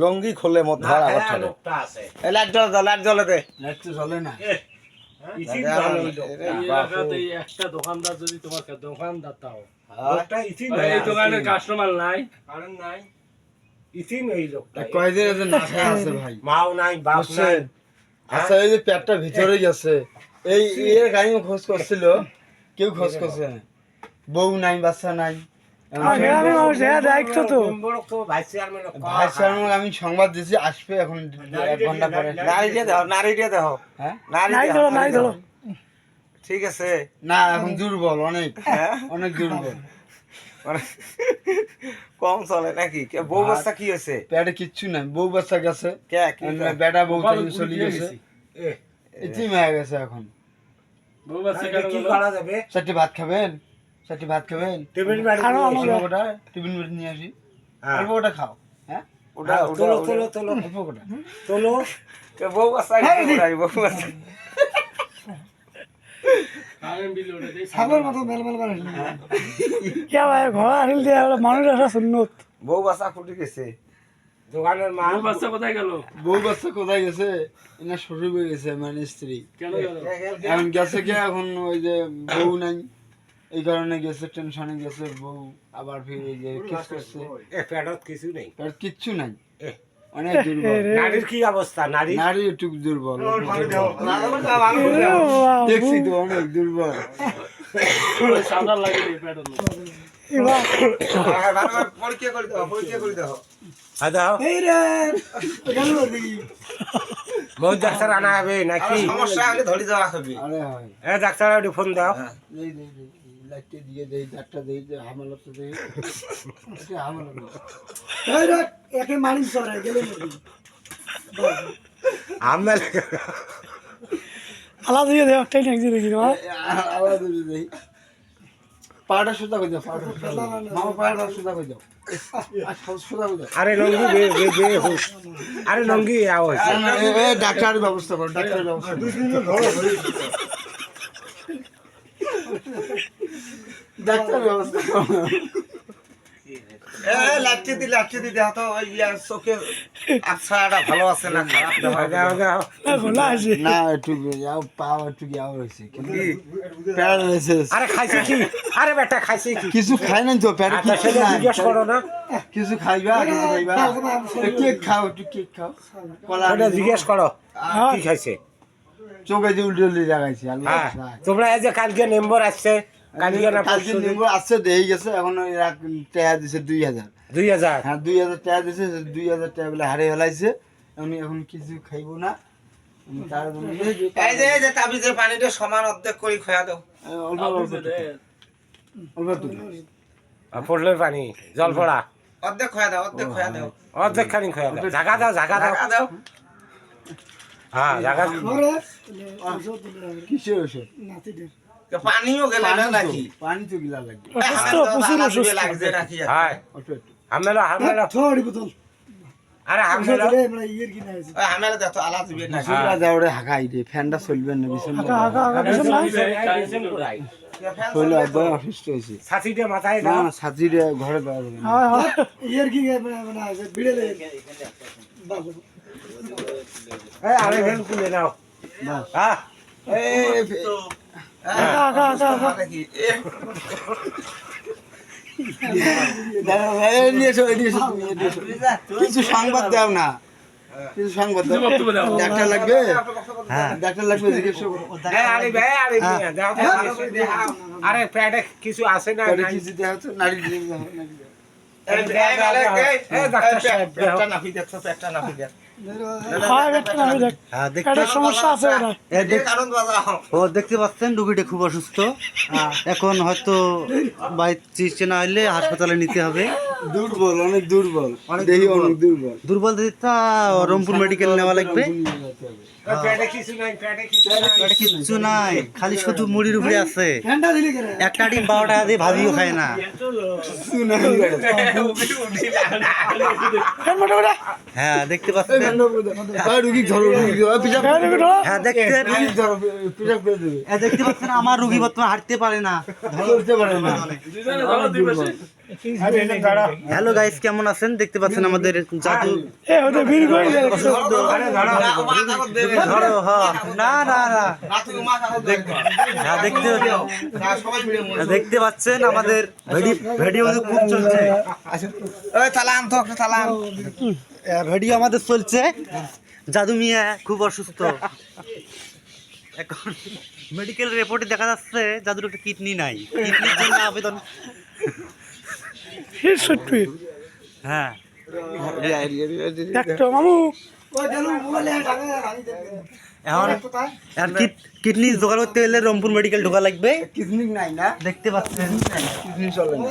লঙ্গি খোলে মত ধর আবার ঠারে এই লাইট জ্বলে দে লাইট তো জ্বলে না। একটা দোকানদার যদি তোমার দোকানদার তাও এই দোকানের কাস্টমার নাই কয়দিন আছে না খায় আছে ভাই। মাও নাই বাপ নাই আচ্ছা এই যে পেটটা ভিতরে গেছে এই এর গাড়ি খোঁজ করছিল কেউ খোঁজ করছে না বউ নাই বাচ্চা নাই ভাই চেয়ারম্যান আমি সংবাদ দিয়েছি আসবে এখন 1 ঘন্টা পরে নারী দিয়ে দেখো হ্যাঁ নারী ধরো ঠিক আছে না এখন দুর্বল অনেক অনেক দুর্বল কম চলে নাকি বউ বাচ্চা কি হয়েছে পেটে কিচ্ছু নাই বউ বাচ্চা গেছে বেটা বউ চলে গেছে এটি মায়া গেছে এখন কি করা যাবে চারটি ভাত খাবেন টিফিন নিয়ে আসি অল্প ওটা খাও হ্যাঁ ওটা তোলো অল্প ওটা তোলো বউ বাচ্চা বউ বাচ্চা ছাগল মতো মেলমেল বানাইল কে ভাই ঘর আনিল দিয়ে মানুষ আসা সুন্নত বউ বাচ্চা ফুটে গেছে দোকানের মাল বাচ্চা কোথায় গেল বউ বাচ্চা কোথায় গেছে এনা শ্বশুর হয়ে গেছে মানে স্ত্রী কেন গেল এখন গেছে কি এখন ওই যে বউ নাই এই কারণে গেছে টেনশনে গেছে বউ আবার ফির এই যে কিস করছে পেটত কিছু নেই তার কিচ্ছু নাই অনেক দুর্বল নারীর কি অবস্থা নারী একটু দুর্বল দেখছি তো অনেক দুর্বল সাদা লাগে প্যাডল পরীক্ষা করে দাও বহুত ডাক্তার আনা হবে নাকি সমস্যা হলে ধরে যাওয়া হবে ডাক্তার ফোন দাও লাইটটা দিয়ে দেই ডাক্তার দেই হামালত দেই একে মালিশ করে গেলে আলাদা দিয়ে দেও একটাই নাকি দেখি আলাদা দিয়ে দেই পাড়া সুদা কই দাও মামা পাড়া সুদা কই দাও সুদা কই দাও আরে লঙ্গি বে হোস আরে লঙ্গি আও এ ডাক্তারের ব্যবস্থা করো ডাক্তারের ব্যবস্থা ডাক্তার ব্যবস্থা লাঠি দি দেখ তো চোখে আচ্ছাটা ভালো আছে না খারাপ না একটু যাও পাও একটু যাও হয়েছে প্যারালাইসিস আরে খাইছে কি আরে বেটা খাইছে কি কিছু খাই না তো প্যারা কিছু জিজ্ঞেস করো না কিছু খাইবা কেক খাও একটু কেক খাও কলা জিজ্ঞেস করো কি খাইছে চোখে যে উল্টে উল্টে লাগাইছি তোমরা এই যে কালকে নম্বর আসছে কালকে নম্বর আসছে দেই গেছে এখন টাকা দিছে 2000 হ্যাঁ 2000 টাকা দিছে 2000 টাকা বলে হারিয়ে ফেলাইছে আমি এখন কিছু খাইবো না তার এই যে তাবিজের পানিটা সমান অর্ধেক করে খয়া দাও অল্প পড়লের পানি জল পড়া অর্ধেক খয়া দাও অর্ধেক খানি খয়া দাও জাগা দাও হ্যাঁ জাগা কিসের ওষুধ পানিও গেলে না নাকি পানি তো গিলা লাগবে লাগছে নাকি হ্যাঁ হামেলা থোড়ি বোতল আরে হামেলা হামেলা দেখো আলা দিবে না সুরা যাওরে হাগাই দে ফ্যানটা চলবে না বিছন হলো একবার অসুস্থ হয়েছে ছাতিটা মাথায় না দাও না ছাত্রীরা ঘরে দেওয়া যাবে না ইয়ার কি মানে আছে বিড়েলে এই আরে ভেল তুলে নাও হ্যাঁ কিছু সংবাদ দাও না কিছু সংবাদ দাও ডাক্তার লাগবে হ্যাঁ ডাক্তার লাগবে জিজ্ঞেস আরে পেটে কিছু আছে না কিছু দেওয়া হচ্ছে নারী দেখতে পাচ্ছেন রুগীটা খুব অসুস্থ এখন হয়তো চিকিৎসা না হলে হাসপাতালে নিতে হবে দুর্বল অনেক দুর্বল অনেক দুর্বল দুর্বল তা রংপুর মেডিকেল নেওয়া লাগবে কিচ্ছু নাই খালি শুধু মুড়ির উপরে আছে একটা ডিম 12 টাকা দিয়ে ভাবিও খায় না হ্যাঁ দেখতে পাচ্ছেন দেখতে পাচ্ছেন আমার রুগী বর্তমানে হাঁটতে পারে না ধরতে পারে না হ্যালো গাইস, কেমন আছেন? দেখতে পাচ্ছেন আমাদের জাদু এ হতে ভিড় করে যায় ধরো। হ্যাঁ, না না না, হ্যাঁ, দেখতে পাচ্ছেন আমাদের ভিডিও খুব চলছে। ভিডিও আমাদের চলছে। জাদু মিয়া খুব অসুস্থ, এখন মেডিকেল রিপোর্টে দেখা যাচ্ছে জাদুর একটা কিডনি নাই, কিডনির জন্য আবেদন। সত্যি হ্যাঁ, একটা মামু এখন কিডনি জোগাড় করতে গেলে রংপুর মেডিকেল ঢোকা লাগবে। কিডনি নাই না, দেখতে পাচ্ছেন কিডনি চলে না।